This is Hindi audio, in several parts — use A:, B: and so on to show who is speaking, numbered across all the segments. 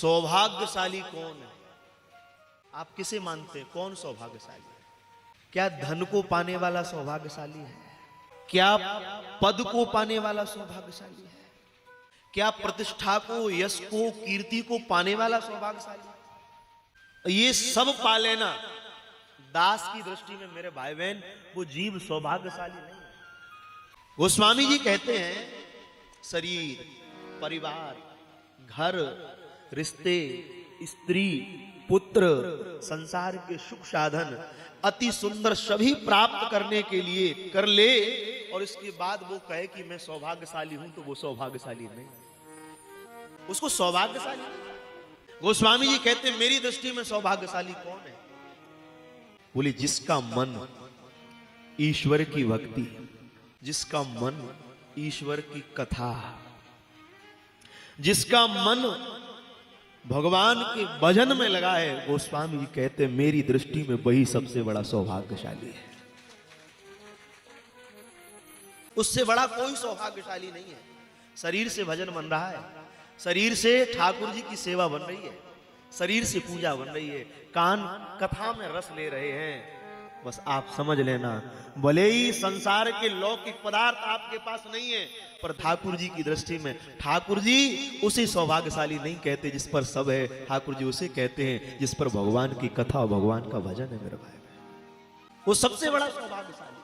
A: सौभाग्यशाली कौन है? आप किसे मानते हैं? कौन सौभाग्यशाली है? क्या धन को पाने वाला सौभाग्यशाली है? क्या पद को पाने वाला सौभाग्यशाली है? क्या प्रतिष्ठा को, यश को, कीर्ति को पाने वाला सौभाग्यशाली है? ये सब पा लेना दास की दृष्टि में मेरे भाई बहन वो जीव सौभाग्यशाली नहीं है। गोस्वामी जी कहते हैं शरीर, परिवार, घर, रिश्ते, स्त्री, पुत्र, संसार के सुख साधन अति सुंदर सभी प्राप्त करने के लिए कर ले और इसके बाद वो कहे कि मैं सौभाग्यशाली हूं, तो वो सौभाग्यशाली नहीं, उसको सौभाग्यशाली। गोस्वामी जी कहते हैं मेरी दृष्टि में सौभाग्यशाली कौन है? बोले जिसका मन ईश्वर की भक्ति, जिसका मन ईश्वर की कथा, जिसका मन भगवान के भजन में लगा है, गोस्वामी जी कहते हैं मेरी दृष्टि में वही सबसे बड़ा सौभाग्यशाली है। उससे बड़ा कोई सौभाग्यशाली नहीं है। शरीर से भजन बन रहा है, शरीर से ठाकुर जी की सेवा बन रही है, शरीर से पूजा बन रही है, कान कथा में रस ले रहे हैं। बस आप समझ लेना, भले ही संसार के लौकिक पदार्थ आपके पास नहीं है, पर ठाकुर जी की दृष्टि में ठाकुर जी उसे सौभाग्यशाली नहीं कहते जिस पर सब है। ठाकुर जी उसे कहते हैं जिस पर भगवान की कथा और भगवान का भजन है मेरे भाई, वो सबसे बड़ा सौभाग्यशाली।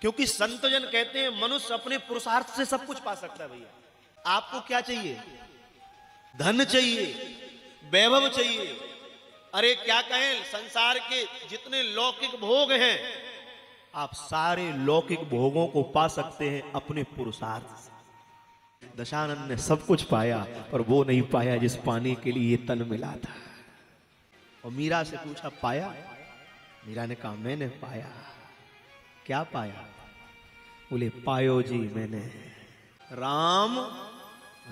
A: क्योंकि संतजन कहते हैं मनुष्य अपने पुरुषार्थ से सब कुछ पा सकता है। भैया आपको क्या चाहिए? धन चाहिए, वैभव चाहिए, अरे क्या कहें संसार के जितने लौकिक भोग हैं, आप सारे लौकिक भोगों को पा सकते हैं अपने पुरुषार्थ से। दशानंद ने सब कुछ पाया पर वो नहीं पाया जिस पाने के लिए ये तन मिला था। और मीरा से पूछा पाया? मीरा ने कहा मैंने पाया। क्या पाया? बोले पायो जी मैंने राम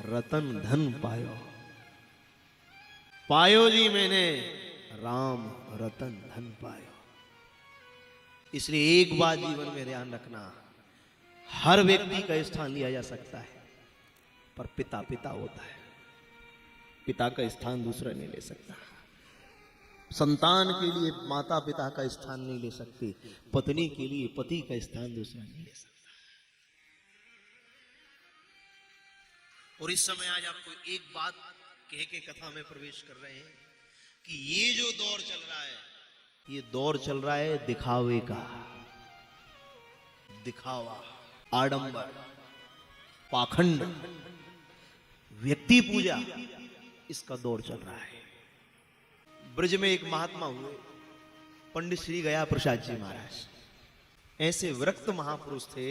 A: रतन धन पायो, पायो जी मैंने राम रतन धन पायो। इसलिए एक बात जीवन में ध्यान रखना, हर व्यक्ति का स्थान लिया जा सकता है पर पिता पिता होता है, पिता का स्थान दूसरा नहीं ले सकता। संतान के लिए माता पिता का स्थान नहीं ले सकती, पत्नी के लिए पति का स्थान दूसरा नहीं ले सकता। और इस समय आज आपको एक बात कह के कथा में प्रवेश कर रहे हैं कि ये जो दौर चल रहा है, ये दौर चल रहा है दिखावे का, दिखावा, आडंबर, पाखंड, व्यक्ति पूजा, इसका दौर चल रहा है। ब्रज में एक महात्मा हुए पंडित श्री गया प्रसाद जी महाराज, ऐसे विरक्त महापुरुष थे,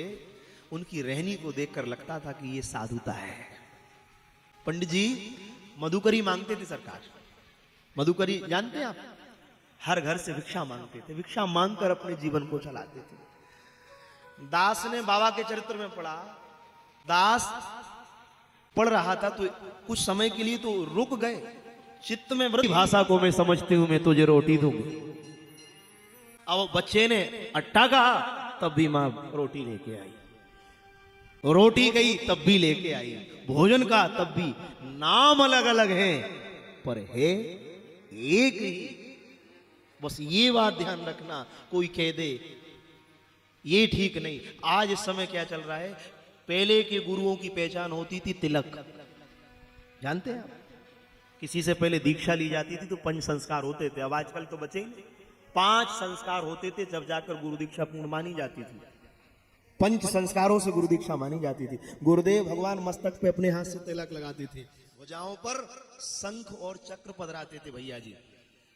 A: उनकी रहनी को देखकर लगता था कि ये साधुता है। पंडित जी मधुकरी मांगते थे सरकार, मधुकरी जानते हैं आप? हर घर से भिक्षा मांगते थे, भिक्षा मांगकर अपने जीवन को चलाते थे। दास ने बाबा के चरित्र में पढ़ा, दास पढ़ रहा था तो कुछ समय के लिए तो रुक गए, चित्त में वृत्ति भाषा को मैं समझती हूं, मैं तुझे रोटी दूंगी। अब बच्चे ने अट्टा कहा तब भी मां रोटी लेके आई, रोटी गई तब भी लेके आई, भोजन का तब भी, नाम अलग अलग हैं पर है एक ही। बस ये बात ध्यान रखना, कोई कह दे ये ठीक नहीं। आज इस समय क्या चल रहा है, पहले के गुरुओं की पहचान होती थी तिलक, जानते हैं आप? किसी से पहले दीक्षा ली जाती थी तो पंच संस्कार होते थे, अब आजकल तो बचे 5 संस्कार होते थे जब जाकर गुरु दीक्षा पूर्ण मानी जाती थी। पंच संस्कारों से गुरु दीक्षा मानी जाती थी। गुरुदेव भगवान मस्तक पे अपने हाथ से तिलक लगाते थे, भुजाओं पर शंख और चक्र पधराते थे भैया जी,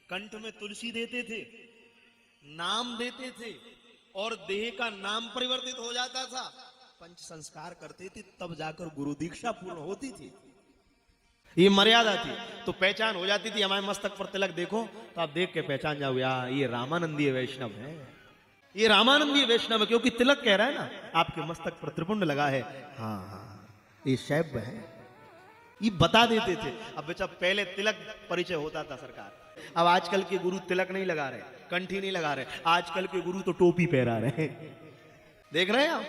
A: कंठ में तुलसी देते थे, नाम देते थे और देह का नाम परिवर्तित हो जाता था। पंच संस्कार करते थे तब जाकर गुरु दीक्षा पूर्ण होती थी, ये मर्यादा थी। तो पहचान हो जाती थी, हमारे मस्तक पर तिलक देखो तो आप देख के पहचान जाओगे यार ये रामानंदीय वैष्णव है, ये रामानंदीय वैष्णव है, क्योंकि तिलक कह रहा है ना आपके मस्तक पर त्रिपुंड लगा है, हाँ हाँ ये शैव है, ये बता देते थे। अब बेचा पहले तिलक परिचय होता था सरकार, अब आजकल के गुरु तिलक नहीं लगा रहे, कंठी नहीं लगा रहे, आजकल के गुरु तो टोपी पहरा रहे हैं, देख रहे हैं आप?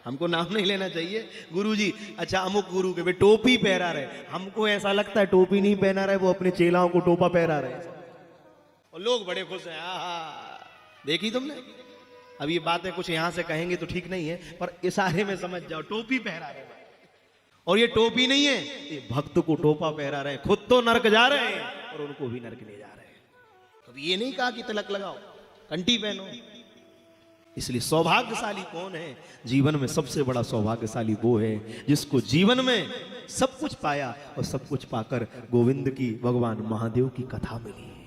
A: हमको नाम नहीं लेना चाहिए। गुरुजी, अच्छा अमुक गुरु के वे टोपी पहरा रहे, हमको ऐसा लगता है टोपी नहीं पहना रहे, वो अपने चेलाओं को टोपा पहरा रहे और लोग बड़े खुश हैं। आहा, देखी तुमने? अब ये बातें कुछ यहां से कहेंगे तो ठीक नहीं है, पर इशारे में समझ जाओ, टोपी पहरा रहे। और ये टोपी नहीं है, ये भक्त को टोपा पहरा रहे हैं। खुद तो नरक जा रहे हैं और उनको भी नरक ले जा रहे हैं। कभी ये नहीं कहा कि तिलक लगाओ, कंठी पहनो। इसलिए सौभाग्यशाली कौन है? जीवन में सबसे बड़ा सौभाग्यशाली वो है जिसको जीवन में सब कुछ पाया और सब कुछ पाकर गोविंद की, भगवान महादेव की कथा मिली।